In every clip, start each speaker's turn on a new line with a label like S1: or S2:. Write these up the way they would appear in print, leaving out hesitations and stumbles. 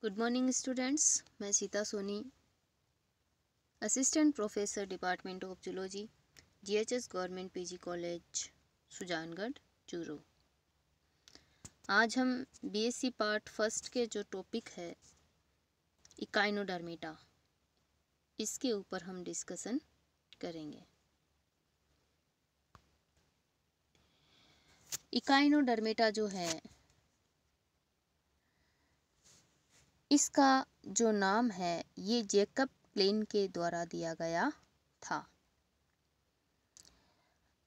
S1: Good morning students. मैं Sita Soni, assistant professor department of zoology, GHS government PG college Sujangarh Churu. आज हम BSc part first के जो टॉपिक है इकाइनोडर्मेटा, इसके ऊपर हम डिस्कशन करेंगे। इकाइनोडर्मेटा जो है, इसका जो नाम है ये जैकब क्लेन के द्वारा दिया गया था।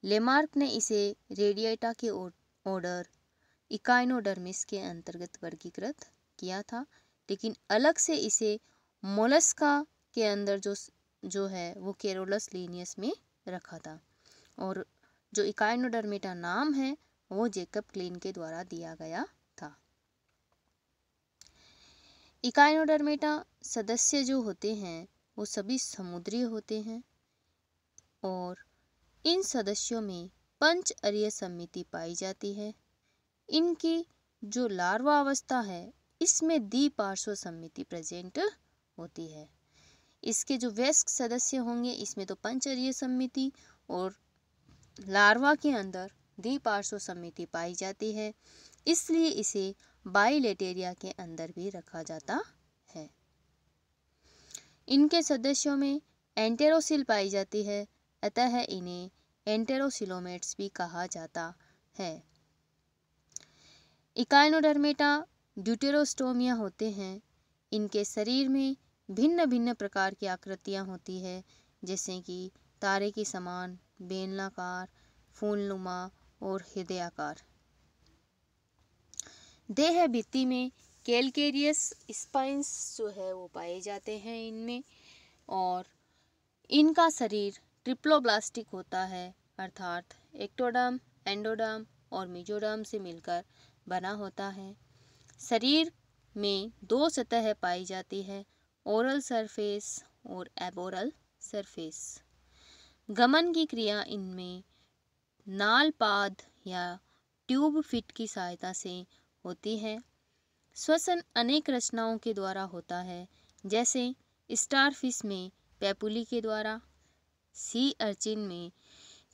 S1: लेमार्क ने इसे रेडिएटा के ऑर्डर इकाइनोडर्मिस के अंतर्गत वर्गीकृत किया था, लेकिन अलग से इसे मोलस्का के अंदर जो है वो कैरोलस लीनियस में रखा था, और जो इकाइनोडर्मेटा नाम है वो जैकब क्लेन के द्वारा दिया गया था। इकाइनोडर्मेटा सदस्य जो होते हैं वो सभी समुद्री होते हैं, और इन सदस्यों में पंच अरीय समिति पाई जाती है। इनकी जो लार्वा अवस्था है इसमें द्विपार्श्व समिति प्रेजेंट होती है। इसके जो वयस्क सदस्य होंगे इसमें तो पंच अरीय समिति और लार्वा के अंदर द्विपार्श्व समिति पाई जाती है, इसलिए इसे बाइलेटेरिया के अंदर भी रखा जाता है। इनके सदस्यों में एंटेरोसिल पाई जाती है, अतः इन्हें एंटेरोसिलोमेट्स भी कहा जाता है। इकाइनोडर्मेटा ड्यूटेरोस्टोमिया होते हैं। इनके शरीर में भिन्न भिन्न प्रकार की आकृतियां होती है, जैसे कि तारे के समान, बेलनाकार, फूलनुमा और हृदयाकार। देह भित्ति में कैलकेरियस स्पाइंस जो है वो पाए जाते हैं इनमें, और इनका शरीर ट्रिप्लोब्लास्टिक होता है, अर्थात एक्टोडर्म, एंडोडर्म और मेसोडर्म से मिलकर बना होता है। शरीर में दो सतह पाई जाती है, ओरल सरफेस और एबोरल सरफेस। गमन की क्रिया इनमें नालपाद या ट्यूब फिट की सहायता से होती है। श्वसन अनेक रचनाओं के द्वारा होता है, जैसे स्टारफिश में पेपुली के द्वारा, सी अर्चिन में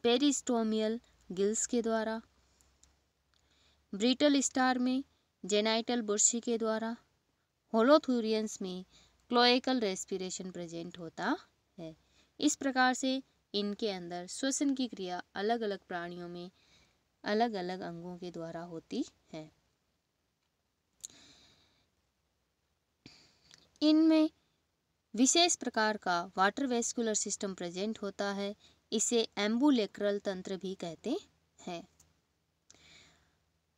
S1: पेरिस्टोमियल गिल्स के द्वारा, ब्रिटल स्टार में जेनाइटल बुर्सी के द्वारा, होलोथूरियंस में क्लोएकल रेस्पिरेशन प्रेजेंट होता है। इस प्रकार से इनके अंदर श्वसन की क्रिया अलग अलग प्राणियों में अलग अलग अंगों के द्वारा होती है। इनमें विशेष प्रकार का वाटर वेस्कुलर सिस्टम प्रेजेंट होता है, इसे एम्बुलेक्रल तंत्र भी कहते हैं।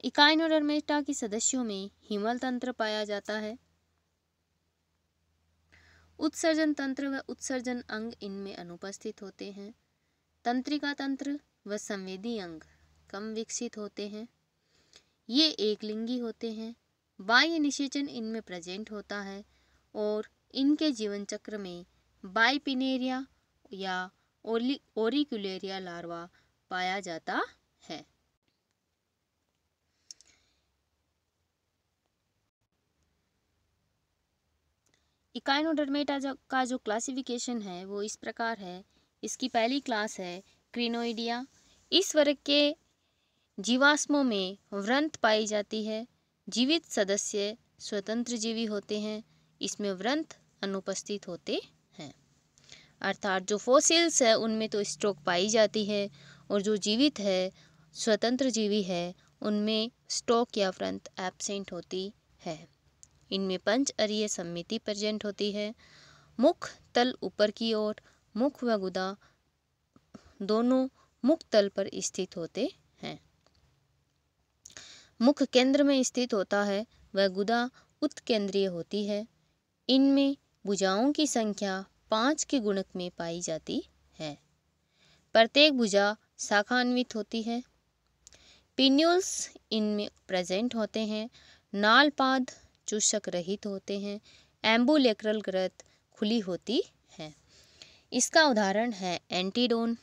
S1: इकाइनोडर्मेटा के सदस्यों में हिमल तंत्र पाया जाता है। उत्सर्जन तंत्र व उत्सर्जन अंग इनमें अनुपस्थित होते हैं। तंत्रिका तंत्र व संवेदी अंग कम विकसित होते हैं। ये एक लिंगी होते हैं। बाह्य निषेचन इनमें प्रेजेंट होता है, और इनके जीवन चक्र में बाइपिनेरिया या ओरिकुलेरिया लार्वा पाया जाता है। इकाइनोडर्मेटा का जो क्लासिफिकेशन है वो इस प्रकार है। इसकी पहली क्लास है क्रिनोइडिया। इस वर्ग के जीवाश्मों में वृंत पाई जाती है। जीवित सदस्य स्वतंत्र जीवी होते हैं, इसमें वृंत अनुपस्थित होते हैं, अर्थात जो फॉसिल्स है उनमें तो स्ट्रोक पाई जाती है, और जो जीवित है स्वतंत्र जीवी है उनमें स्टोक या वृंत एब्सेंट होती है। इनमें पंच अरीय समिति प्रेजेंट होती है। मुख तल ऊपर की ओर, मुख व गुदा दोनों मुख तल पर स्थित होते हैं। मुख केंद्र में स्थित होता है व गुदा उत्केंद्रीय होती है। इनमें भुजाओं की संख्या 5 के गुणक में पाई जाती है। प्रत्येक भुजा शाखान्वित होती है। पिन्यूल्स इनमें प्रेजेंट होते हैं। नालपाद चूषक रहित होते हैं। एम्बुलेक्रल ग्रंथ खुली होती है। इसका उदाहरण है एंटीडोन।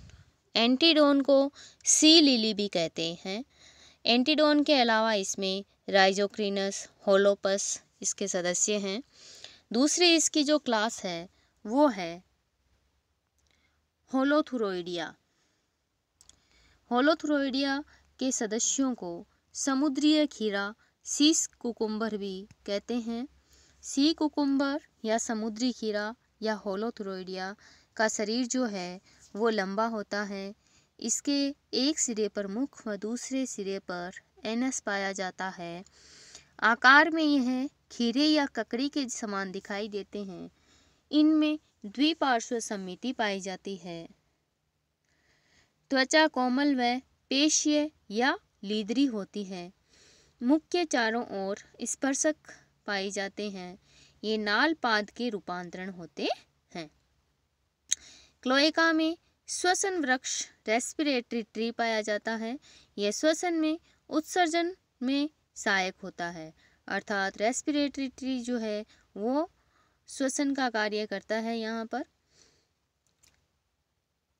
S1: एंटीडोन को सी लिली भी कहते हैं। एंटीडोन के अलावा इसमें राइजोक्रिनस, होलोपस, इसके सदस्य हैं। दूसरी इसकी जो क्लास है वो है होलोथुरोइडिया। होलोथुरोइडिया के सदस्यों को समुद्रीय खीरा सी कुकुम्बर भी कहते हैं। सी कुकुम्बर या समुद्री खीरा या होलोथुरोइडिया का शरीर जो है वो लंबा होता है। इसके एक सिरे पर मुख व दूसरे सिरे पर एनस पाया जाता है। आकार में यह खीरे या ककड़ी के समान दिखाई देते हैं। इनमें द्विपार्श्व समिति पाई जाती है। त्वचा कोमल व पेशीय या लीदरी होती है। मुख के चारों ओर स्पर्शक पाए जाते हैं। ये नाल पाद के रूपांतरण होते हैं। क्लोएका में श्वसन वृक्ष रेस्पिरेटरी ट्री पाया जाता है। यह श्वसन में उत्सर्जन में सहायक होता है, अर्थात रेस्पिरेटरी ट्री जो है वो श्वसन का कार्य करता है यहाँ पर।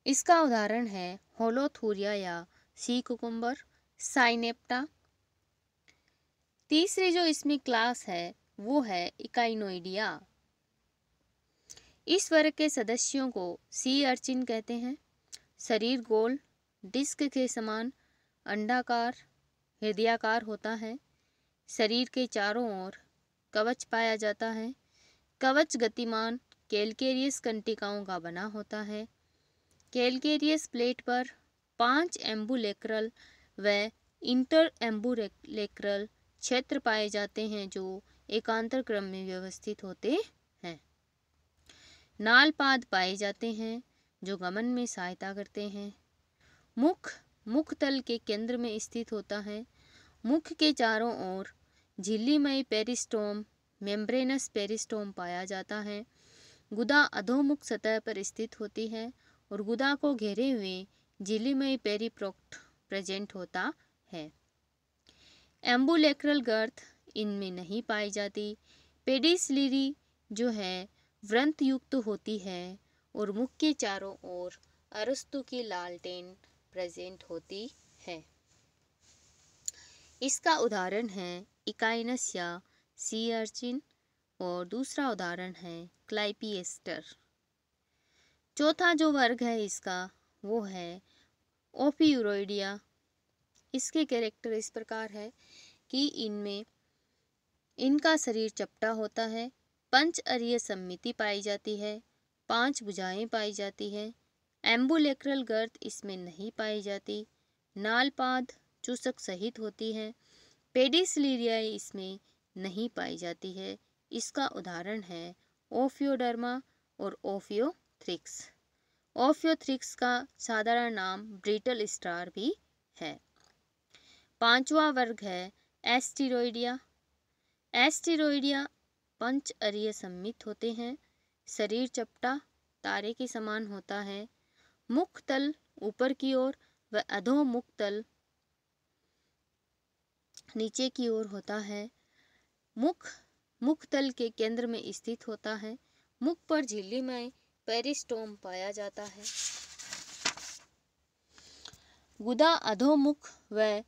S1: इसका उदाहरण है होलोथुरिया या सी कुकुम्बर, साइनेप्टा। तीसरी जो इसमें क्लास है वो है इकाइनोइडिया। इस वर्ग के सदस्यों को सी अर्चिन कहते हैं। शरीर गोल, डिस्क के समान, अंडाकार, हृदयाकार होता है। शरीर के चारों ओर कवच पाया जाता है। कवच गतिमान कैलकेरियस कंटिकाओं का बना होता है। कैलकेरियस प्लेट पर 5 एम्बुलेक्रल व इंटर एम्बुलेक्रल क्षेत्र पाए जाते हैं जो एकांतर क्रम में व्यवस्थित होते हैं। नाल पाद पाए जाते हैं जो गमन में सहायता करते हैं। मुख तल के केंद्र में स्थित होता है। मुख के चारों ओर झिल्लीमय पेरिस्टोम, मेम्ब्रेनस पेरिस्टोम पाया जाता है। गुदा अधोमुख सतह पर स्थित होती है और गुदा को घेरे हुए झिल्लीमय पेरिप्रोक्ट प्रेजेंट होता है। एम्बुलेक्रल गर्थ इनमें नहीं पाई जाती। पेडिसलिरी जो है वृंत युक्त होती है और मुख के चारों ओर अरस्तु की लालटेन प्रेजेंट होती है। इसका उदाहरण है इकाइनस या सी अर्चिन और दूसरा उदाहरण है क्लाइपिएस्टर। चौथा जो वर्ग है इसका वो है ओफियूरोइडिया। इसके कैरेक्टर इस प्रकार है कि इनका शरीर चपटा होता है। पंच अरीय समिति पाई जाती है। 5 भुजाएं पाई जाती है। एम्बुलेक्रल गर्थ इसमें नहीं पाई जाती। नालपाद चूसक सहित होती है। पेडिसलिरिया इसमें नहीं पाई जाती है। इसका उदाहरण है ओफियोडर्मा और ओफियोथ्रिक्स। ओफियोथ्रिक्स का साधारण नाम ब्रिटल स्टार भी है। पांचवा वर्ग है एस्टेरॉइडिया। एस्टेरॉइडिया पंच अरीय समित होते हैं। शरीर चपटा तारे के समान होता है। मुख तल ऊपर की ओर व अधोमुख तल नीचे की ओर होता है। मुख तल के केंद्र में स्थित होता है। मुख पर झिल्लीमय पेरिस्टोम पाया जाता है। गुदा अधोमुख व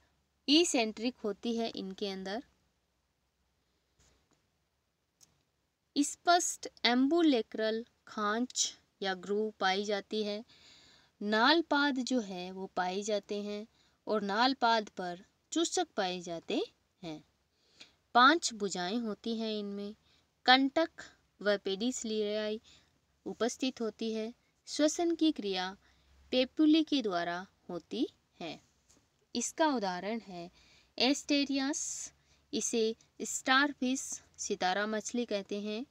S1: इसेंट्रिक होती है। इनके अंदर स्पष्ट एम्बुलेक्रल खांच या ग्रूव पाई जाती है। नालपाद जो है वो पाए जाते हैं और नालपाद पर चूसक पाए जाते हैं। 5 भुजाएं होती हैं इनमें। कंटक व पेडिसलिरियाई उपस्थित होती है। श्वसन की क्रिया पेपुली के द्वारा होती है। इसका उदाहरण है एस्टेरियास। इसे स्टारफिश सितारा मछली कहते हैं।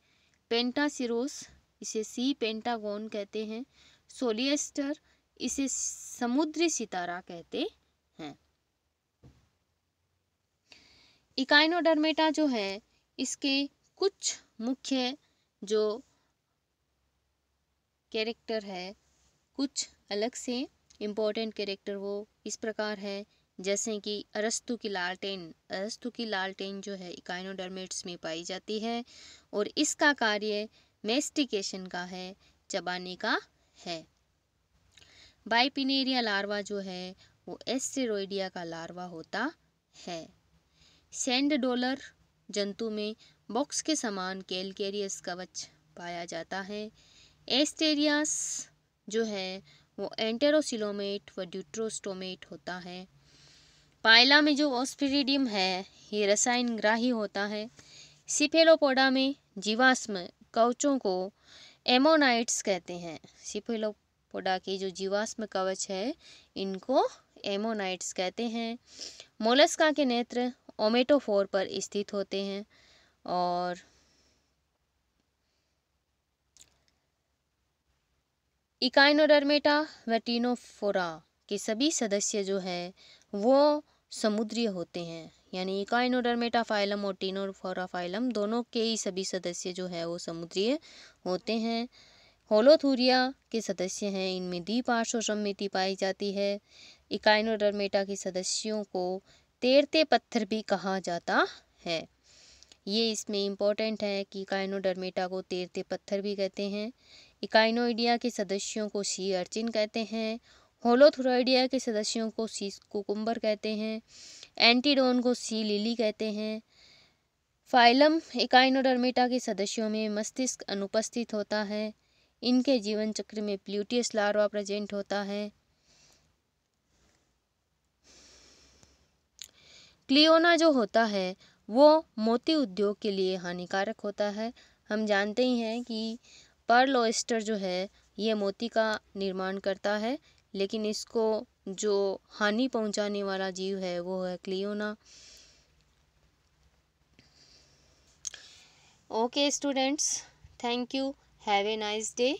S1: पेंटासिरोस इसे सी पेंटागोन कहते हैं। सोलिएस्टर इसे समुद्री सितारा कहते हैं। इकाइनोडर्मेटा जो है इसके कुछ मुख्य जो कैरेक्टर है, कुछ अलग से इम्पोर्टेंट कैरेक्टर वो इस प्रकार है, जैसे कि अरस्तु की लालटेन जो है इकाइनोडर्मेट्स में पाई जाती है और इसका कार्य मेस्टिकेशन का है, चबाने का है। बाइपिनेरिया लार्वा जो है वो एस्टेरॉइडिया का लार्वा होता है। सैंड डॉलर जंतु में बॉक्स के समान कैलकेरियस कवच पाया जाता है। एस्टेरियास जो है वो एंटेरोसिलोमेट व ड्यूट्रोस्टोमेट होता है। पाइला में जो ऑस्फिरिडियम है ये रसायनग्राही होता है। सिफेलोपोडा में जीवाश्म कवचों को एमोनाइट्स कहते हैं। सिफेलोपोडा के जो जीवाश्म कवच है इनको एमोनाइट्स कहते हैं। मोलस्का के नेत्र ओमेटोफोर पर स्थित होते हैं और इकाइनोडर्मेटा व टिनोफोरा के सभी सदस्य जो है वो समुद्रीय होते हैं। यानी इकाइनोडर्मेटा फाइलम और टिनोफोरा फाइलम दोनों के ही सभी सदस्य जो है वो समुद्रीय होते हैं। होलोथूरिया के सदस्य हैं, इनमें द्विपार्श्व सममिति पाई जाती है। इकाइनोडर्मेटा के सदस्यों को तैरते पत्थर भी कहा जाता है। ये इसमें इम्पोर्टेंट है कि इकाइनोडर्मेटा को तैरते पत्थर भी कहते हैं। इकाइनोइडिया के सदस्यों को सी अर्चिन कहते हैं। होलोथुरोइडिया के सदस्यों को सी कुकुम्बर कहते हैं। एंटीडोन को सी लिली कहते हैं। फाइलम इकाइनोडर्मेटा के सदस्यों में मस्तिष्क अनुपस्थित होता है। इनके जीवन चक्र में प्लूटियस लार्वा प्रेजेंट होता है। क्लियोना जो होता है वो मोती उद्योग के लिए हानिकारक होता है। हम जानते ही हैं कि पर्ल ऑयस्टर जो है ये मोती का निर्माण करता है, लेकिन इसको जो हानि पहुंचाने वाला जीव है वो है Cliona. Okay students, thank you, have a nice day.